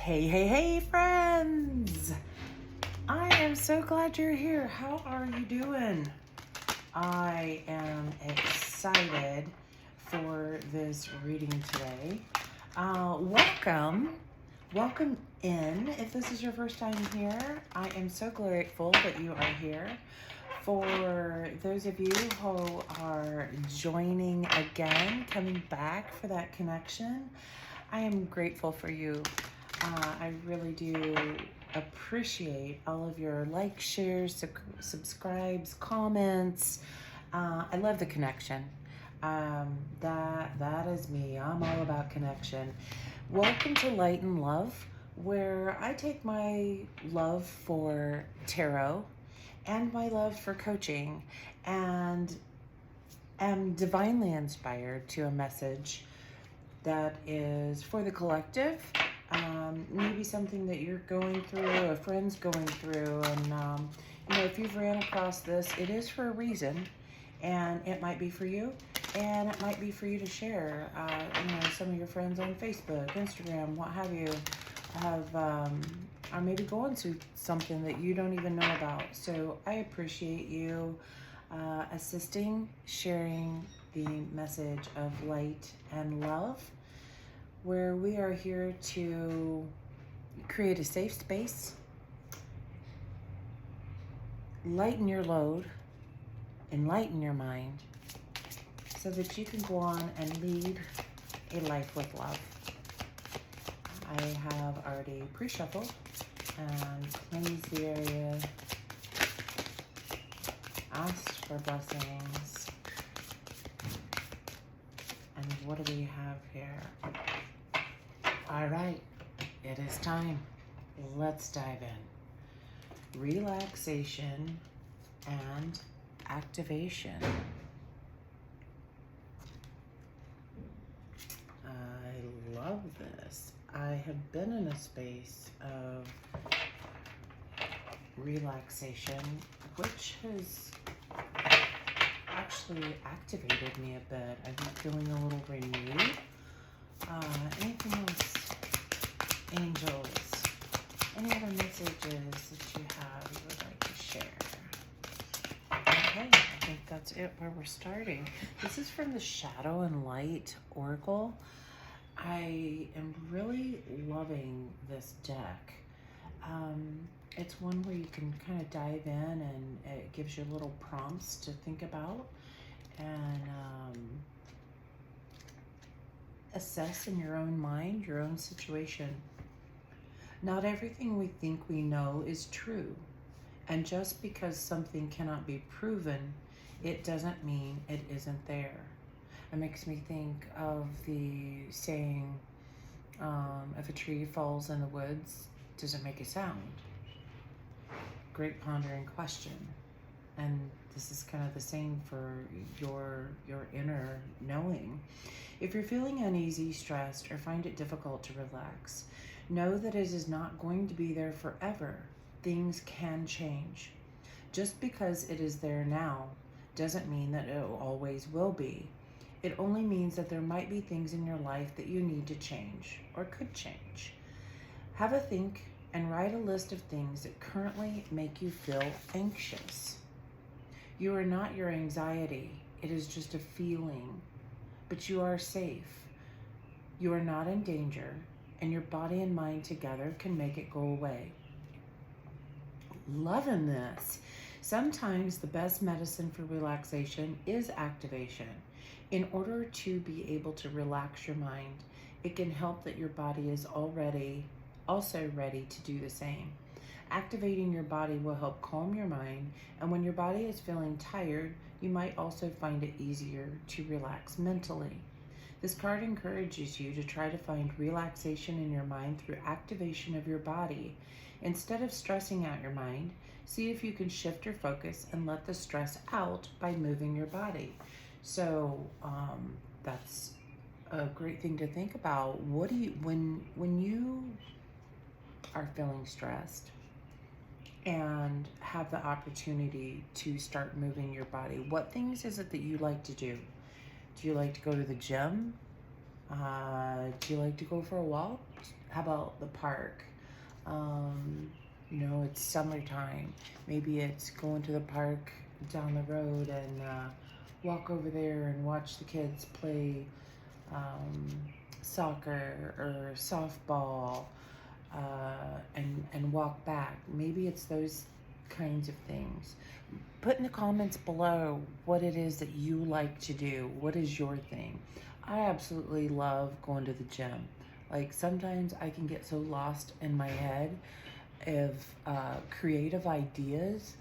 Hey, hey, hey, friends! I am so glad you're here. How are you doing? I am excited for this reading today. Welcome. Welcome in. If this is your first time here, I am so grateful that you are here. For those of you who are joining again, coming back for that connection, I am grateful for you. I really do appreciate all of your likes, shares, subscribes, comments. I love the connection. That is me. I'm all about connection. Welcome to Light and Love, where I take my love for tarot and my love for coaching and am divinely inspired to a message that is for the collective. Maybe something that you're going through, a friend's going through, and if you've ran across this, it is for a reason, and it might be for you, and it might be for you to share. Some of your friends on Facebook, Instagram, what have you, are maybe going through something that you don't even know about. So I appreciate you assisting, sharing the message of light and love, where we are here to create a safe space, lighten your load, enlighten your mind, so that you can go on and lead a life with love. I have already pre-shuffled and cleansed the area, asked for blessings, and what do we have here? All right, it is time. Let's dive in. Relaxation and activation. I love this. I have been in a space of relaxation, which has actually activated me a bit. I'm feeling a little renewed. Anything else? Angels, any other messages that you have you would like to share? Okay, I think that's it where we're starting. This is from the Shadow and Light Oracle. I am really loving this deck. It's one where you can kind of dive in and it gives you little prompts to think about and assess in your own mind, your own situation. Not everything we think we know is true. And just because something cannot be proven, it doesn't mean it isn't there. It makes me think of the saying, if a tree falls in the woods, does it make a sound? Great pondering question. And this is kind of the same for your inner knowing. If you're feeling uneasy, stressed, or find it difficult to relax, know that it is not going to be there forever. Things can change. Just because it is there now doesn't mean that it always will be. It only means that there might be things in your life that you need to change or could change. Have a think and write a list of things that currently make you feel anxious. You are not your anxiety. It is just a feeling, but you are safe. You are not in danger, and your body and mind together can make it go away. Loving this. Sometimes the best medicine for relaxation is activation. In order to be able to relax your mind, it can help that your body is also ready to do the same. Activating your body will help calm your mind, and when your body is feeling tired, you might also find it easier to relax mentally. This card encourages you to try to find relaxation in your mind through activation of your body. Instead of stressing out your mind, see if you can shift your focus and let the stress out by moving your body. So that's a great thing to think about. What do you, when you are feeling stressed and have the opportunity to start moving your body, what things is it that you like to do? Do you like to go to the gym? Do you like to go for a walk? How about the park? It's summertime. Maybe it's going to the park down the road and walk over there and watch the kids play um, soccer or softball, and walk back. Maybe it's those kinds of things. Put in the comments below what it is that you like to do. What is your thing? I absolutely love going to the gym. Like, sometimes I can get so lost in my head of creative ideas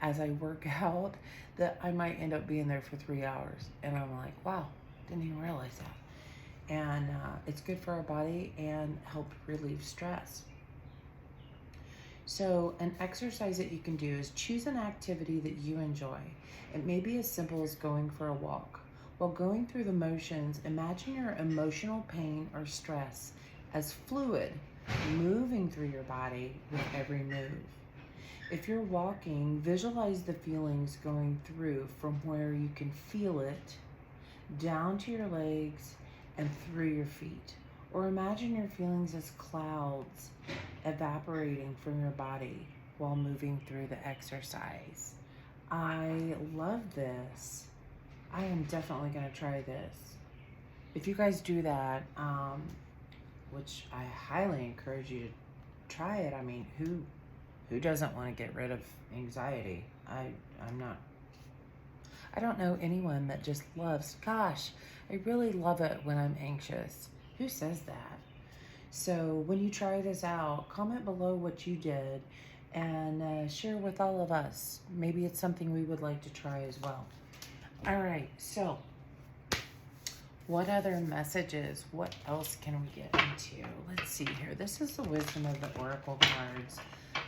as I work out that I might end up being there for 3 hours. And I'm like, wow, didn't even realize that. And it's good for our body and help relieve stress. So an exercise that you can do is choose an activity that you enjoy. It may be as simple as going for a walk. While going through the motions, imagine your emotional pain or stress as fluid moving through your body with every move. If you're walking, visualize the feelings going through from where you can feel it down to your legs and through your feet. Or imagine your feelings as clouds evaporating from your body while moving through the exercise. I love this. I am definitely going to try this. If you guys do that, which I highly encourage you to try it. I mean, who doesn't want to get rid of anxiety? I don't know anyone that just loves, gosh, I really love it when I'm anxious. Who says that? So when you try this out, comment below what you did and share with all of us. Maybe it's something we would like to try as well. All right, so what other messages? What else can we get into? Let's see here. This is the wisdom of the oracle cards.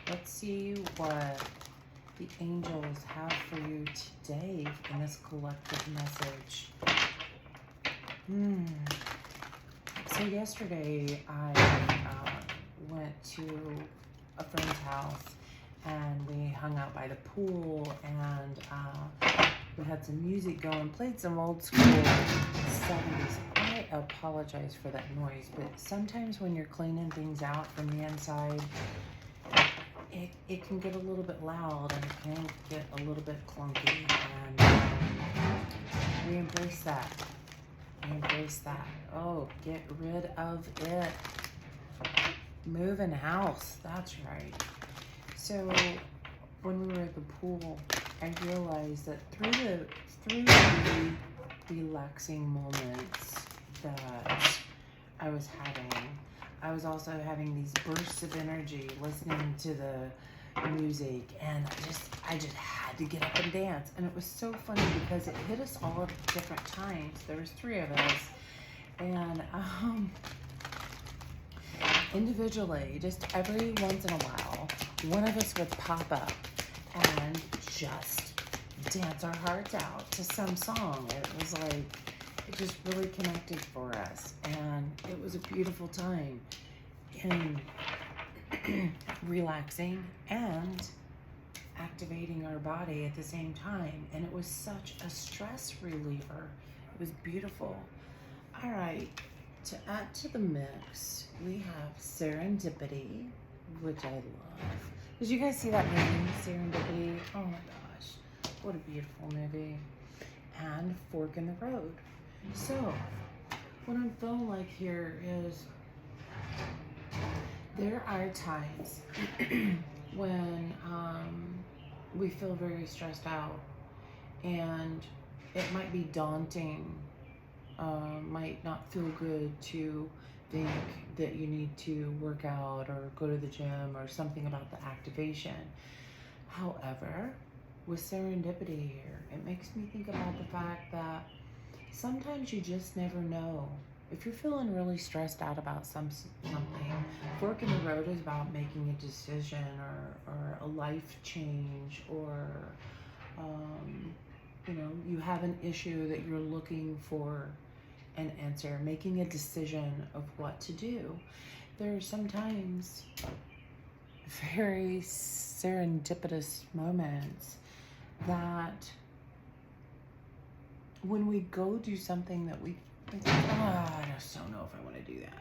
Let's see what the angels have for you today in this collective message. So yesterday I went to a friend's house and we hung out by the pool and we had some music going, played some old school 70s. I apologize for that noise, but sometimes when you're cleaning things out from the inside, it can get a little bit loud and it can get a little bit clunky, and we embrace that. Oh, get rid of it. Moving house, that's right. So when we were at the pool, I realized that through the relaxing moments that I was having, I was also having these bursts of energy listening to the music, and I just had to get up and dance. And it was so funny because it hit us all at different times. There was 3 of us, and individually, just every once in a while, one of us would pop up and just dance our hearts out to some song. It was like, it just really connected for us, and it was a beautiful time in relaxing and activating our body at the same time, and it was such a stress reliever. It was beautiful. All right, to add to the mix, we have Serendipity, which I love. Did you guys see that movie, Serendipity? Oh my gosh, what a beautiful movie. And Fork in the Road. So, what I'm feeling like here is there are times when we feel very stressed out, and it might be daunting, might not feel good to think that you need to work out or go to the gym or something about the activation. However, with serendipity here, it makes me think about the fact that sometimes you just never know. If you're feeling really stressed out about something, Fork in the Road is about making a decision or a life change, or you have an issue that you're looking for an answer, making a decision of what to do. There are sometimes very serendipitous moments that when we go do something that we I think, I just don't know if I want to do that.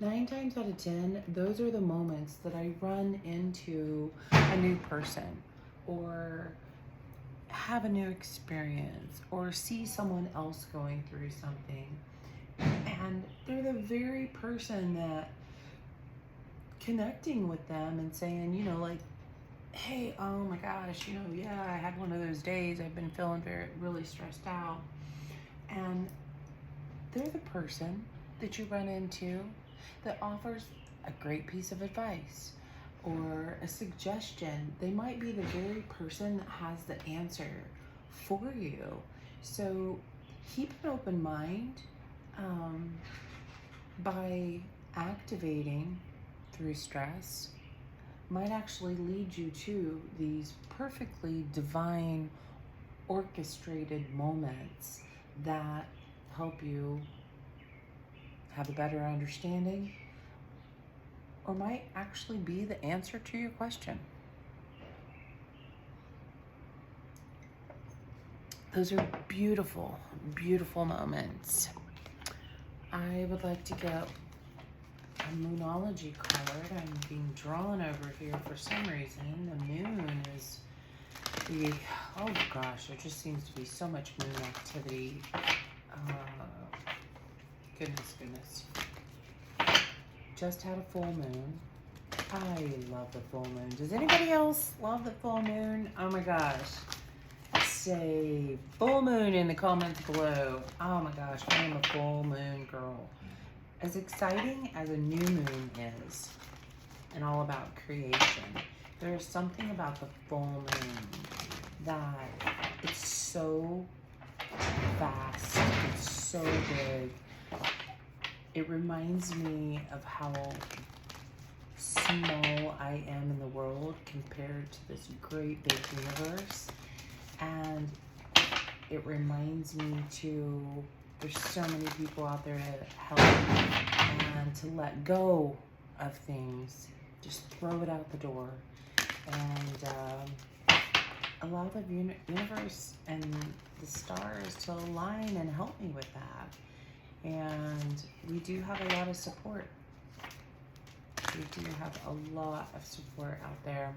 9 times out of 10, those are the moments that I run into a new person or have a new experience or see someone else going through something. And they're the very person that connecting with them and saying, you know, like, hey, oh my gosh, you know, yeah, I had one of those days. I've been feeling really stressed out. And they're the person that you run into that offers a great piece of advice or a suggestion. They might be the very person that has the answer for you. So keep an open mind by activating through stress might actually lead you to these perfectly divine orchestrated moments that help you have a better understanding or might actually be the answer to your question. Those are beautiful, beautiful moments. I would like to get a moonology card. I'm being drawn over here for some reason. The moon is oh gosh, there just seems to be so much moon activity. Goodness. Just had a full moon. I love the full moon. Does anybody else love the full moon? Oh my gosh. Say full moon in the comments below. Oh my gosh, I am a full moon girl. As exciting as a new moon is, and all about creation, there's something about the full moon that it's so vast, it's so big. It reminds me of how small I am in the world compared to this great big universe. And it reminds me there's so many people out there to help and to let go of things. Just throw it out the door and allow the universe and the stars to align and help me with that. And we do have a lot of support. We do have a lot of support out there.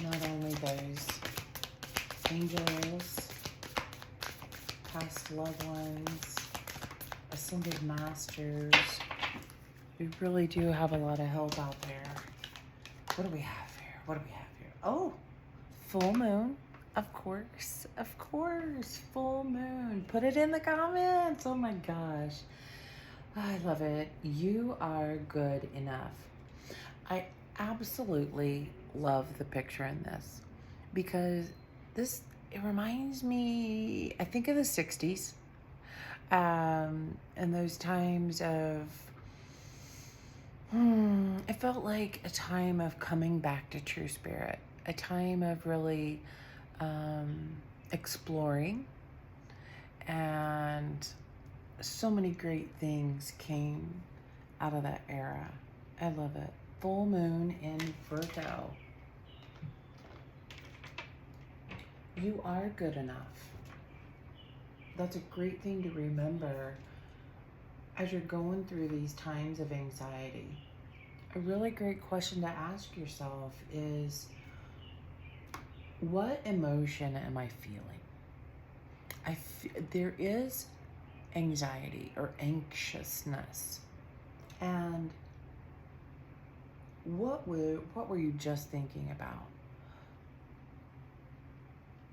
Not only those angels, past loved ones, ascended masters. We really do have a lot of help out there. What do we have here? Oh, full moon. Of course, full moon. Put it in the comments. Oh my gosh. I love it. You are good enough. I absolutely love the picture in this because it reminds me, I think of the 60s, and those times of, it felt like a time of coming back to true spirit, a time of really exploring, and so many great things came out of that era. I love it. Full moon in Virgo. You are good enough. That's a great thing to remember as you're going through these times of anxiety. A really great question to ask yourself is, what emotion am I feeling? There is anxiety or anxiousness. And what were you just thinking about?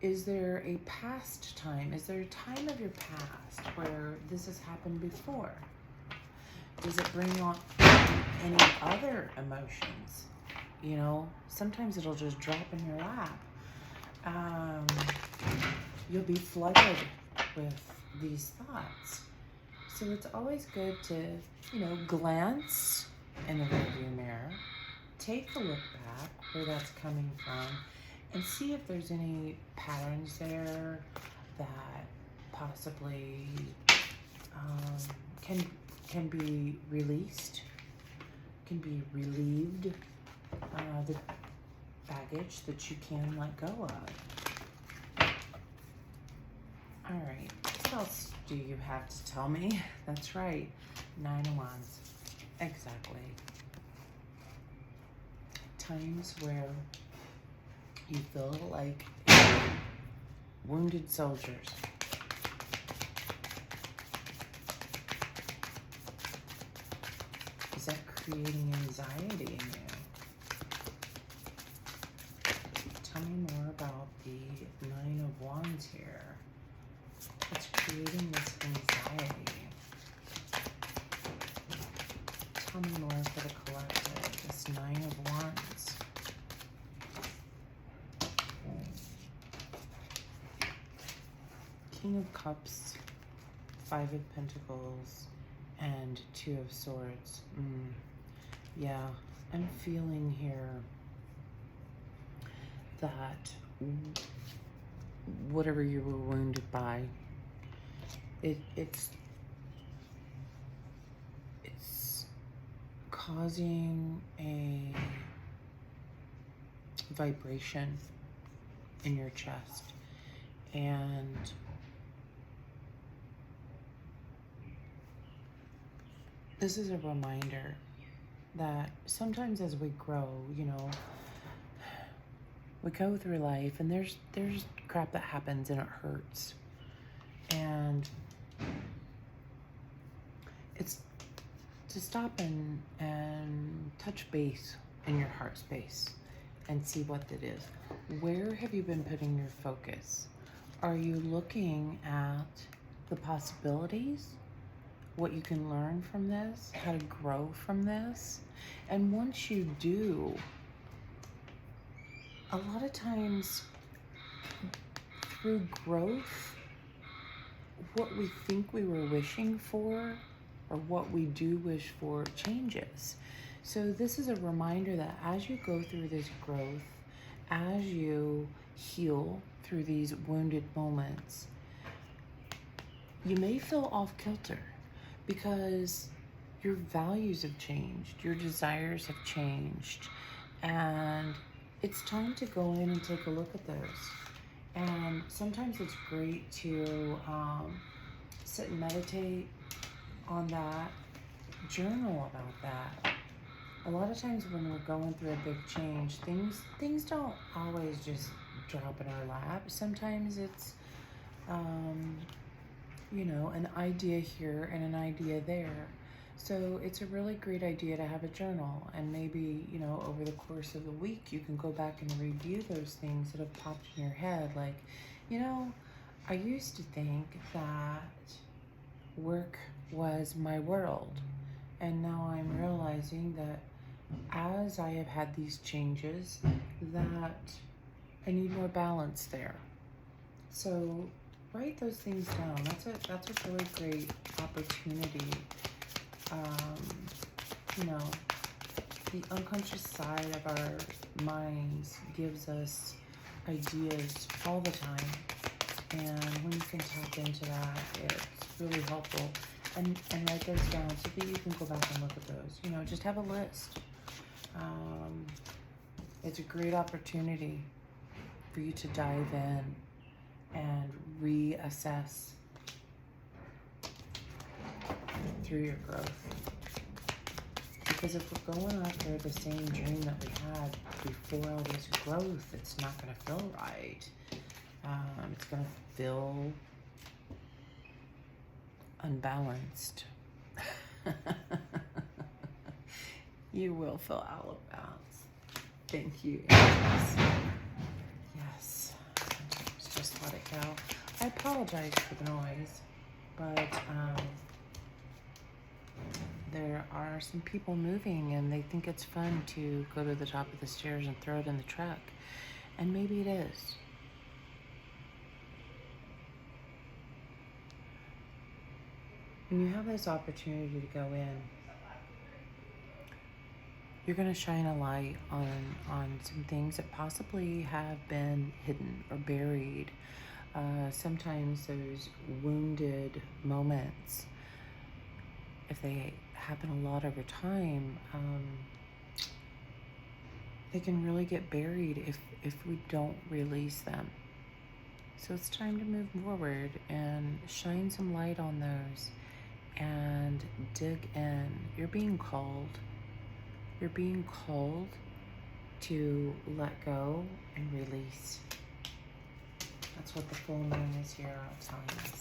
Is there a past time? Is there a time of your past where this has happened before? Does it bring on any other emotions? You know, sometimes it'll just drop in your lap. You'll be flooded with these thoughts. So it's always good to, glance in the rearview mirror, take a look back where that's coming from, and see if there's any patterns there that possibly can be released, can be relieved, the baggage that you can let go of. All right, What else do you have to tell me? That's right. 9 of Wands. Exactly. Times where you feel like wounded soldiers. Is that creating anxiety in you? Tell me more about the 9 of Wands here. What's creating this anxiety? Tell me more for the collective. This 9 of Wands. King of Cups, 5 of Pentacles, and 2 of Swords. Yeah, I'm feeling here that whatever you were wounded by, it's causing a vibration in your chest, and this is a reminder that sometimes as we grow, you know, we go through life and there's crap that happens and it hurts. And it's to stop and touch base in your heart space and see what it is. Where have you been putting your focus? Are you looking at the possibilities? What you can learn from this, how to grow from this. And once you do, a lot of times through growth, what we think we were wishing for or what we do wish for changes. So this is a reminder that as you go through this growth, as you heal through these wounded moments, you may feel off kilter, because your values have changed, your desires have changed, and it's time to go in and take a look at those. And sometimes it's great to sit and meditate on that, journal about that. A lot of times when we're going through a big change, things don't always just drop in our lap. Sometimes it's you know, an idea here and an idea there. So it's a really great idea to have a journal, and maybe, you know, over the course of the week, you can go back and review those things that have popped in your head. Like, you know, I used to think that work was my world, and now I'm realizing that as I have had these changes, that I need more balance there. So write those things down. That's a really great opportunity. You know, the unconscious side of our minds gives us ideas all the time, and when you can tap into that, it's really helpful. And write those down so that you can go back and look at those. You know, just have a list. It's a great opportunity for you to dive in and reassess through your growth. Because if we're going after the same dream that we had before all this growth, it's not going to feel right. It's going to feel unbalanced. You will feel out of balance. Thank you, angels. Yes, just let it go. I apologize for the noise, but there are some people moving and they think it's fun to go to the top of the stairs and throw it in the truck. And maybe it is. When you have this opportunity to go in, you're going to shine a light on some things that possibly have been hidden or buried. Sometimes those wounded moments, if they happen a lot over time, they can really get buried if we don't release them. So it's time to move forward and shine some light on those and dig in. You're being called. You're being called to let go and release. That's what the full moon is here telling us.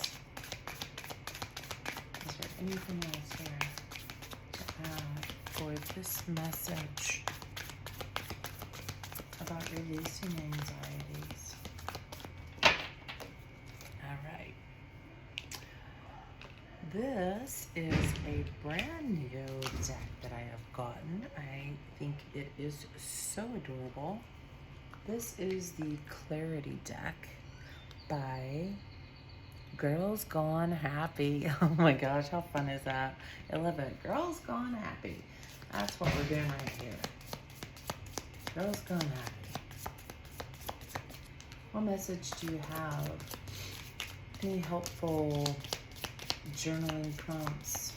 Is there anything else here to add for this message about releasing anxieties? All right. This is a brand new deck that I have gotten. I think it is so adorable. This is the Clarity deck by Girls Gone Happy. Oh my gosh, how fun is that? I love it. Girls Gone Happy. That's what we're doing right here. Girls Gone Happy. What message do you have? Any helpful journaling prompts?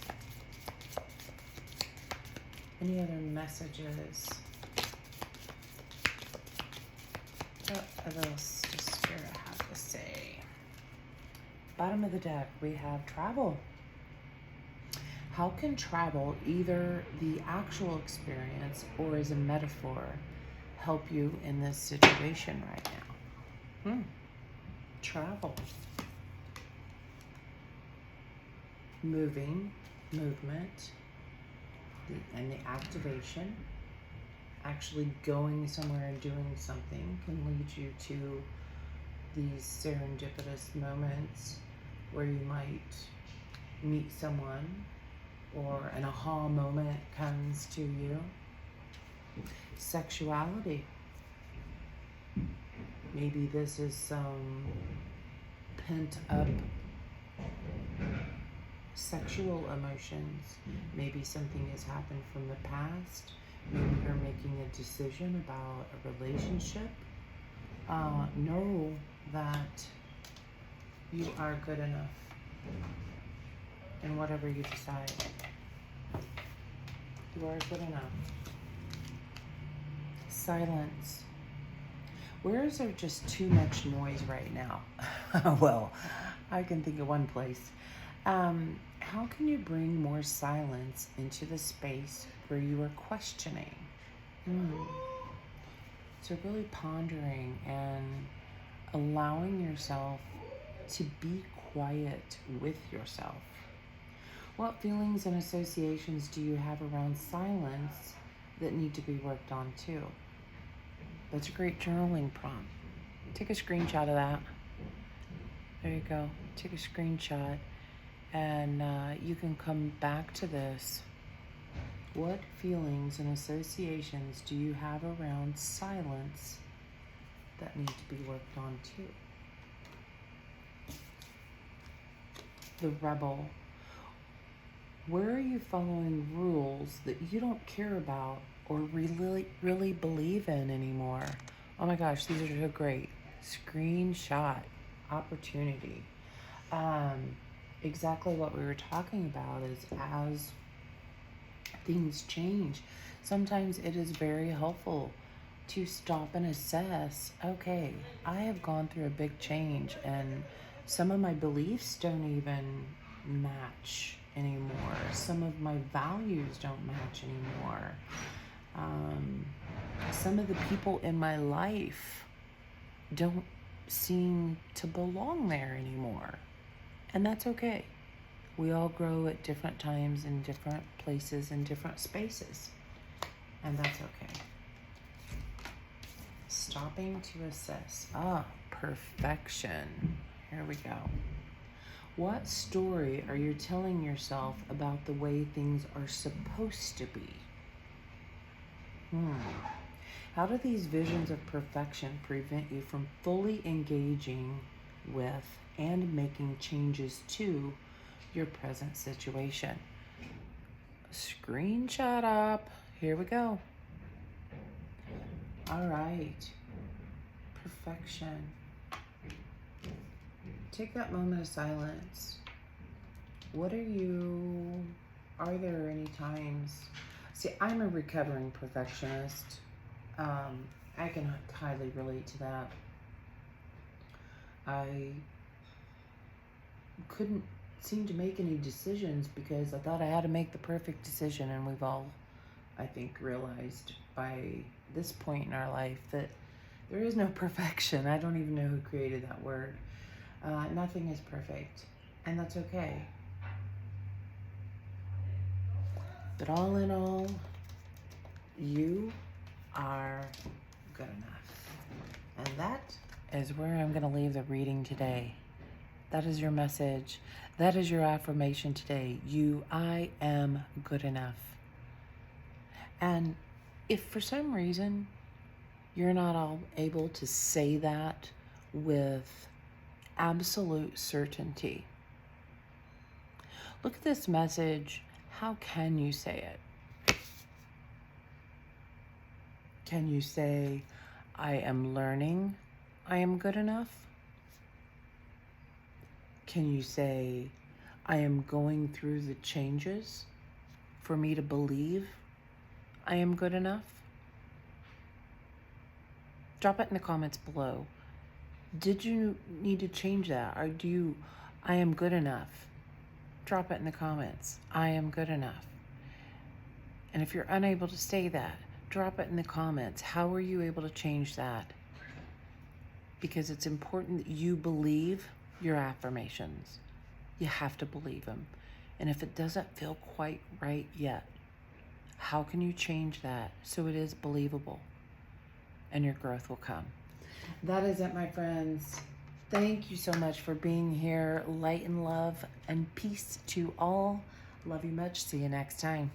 Any other messages? What else does Spirit have to say? Bottom of the deck, we have travel. How can travel, either the actual experience or as a metaphor, help you in this situation right now? Travel. Movement, and the activation. Actually going somewhere and doing something can lead you to these serendipitous moments where you might meet someone or an aha moment comes to you. Sexuality. Maybe this is some pent up sexual emotions. Maybe something has happened from the past. Maybe you're making a decision about a relationship. Know that you are good enough in whatever you decide. You are good enough. Silence. Where is there just too much noise right now? Well, I can think of one place. How can you bring more silence into the space where you are questioning? So really pondering and allowing yourself to be quiet with yourself. What feelings and associations do you have around silence that need to be worked on too? That's a great journaling prompt. Take a screenshot of that. There you go. Take a screenshot and you can come back to this. What feelings and associations do you have around silence that need to be worked on too? The Rebel. Where are you following rules that you don't care about or really believe in anymore? Oh my gosh, these are so great. Screenshot. Opportunity. Exactly what we were talking about is as things change, sometimes it is very helpful to stop and assess, okay, I have gone through a big change and some of my beliefs don't even match anymore. Some of my values don't match anymore. Some of the people in my life don't seem to belong there anymore. And that's okay. We all grow at different times in different places and different spaces. And that's okay. Stopping to assess. Perfection. Here we go. What story are you telling yourself about the way things are supposed to be? How do these visions of perfection prevent you from fully engaging with and making changes to your present situation? Screenshot up. Here we go. All right. Perfection. Take that moment of silence. Are there any times? See, I'm a recovering perfectionist. I can highly relate to that. I couldn't seem to make any decisions because I thought I had to make the perfect decision. And we've all, I think, realized by this point in our life that there is no perfection. I don't even know who created that word. Nothing is perfect, and that's okay. But all in all, you are good enough. And that is where I'm going to leave the reading today. That is your message. That is your affirmation today. I am good enough. And if for some reason you're not all able to say that with absolute certainty, look at this message. How can you say it? Can you say, I am learning I am good enough? Can you say, I am going through the changes for me to believe I am good enough? Drop it in the comments below. Did you need to change that? Or I am good enough? Drop it in the comments. I am good enough. And if you're unable to say that, drop it in the comments. How were you able to change that? Because it's important that you believe your affirmations. You have to believe them. And if it doesn't feel quite right yet, how can you change that so it is believable and your growth will come? That is it, my friends. Thank you so much for being here. Light and love and peace to all. Love you much. See you next time.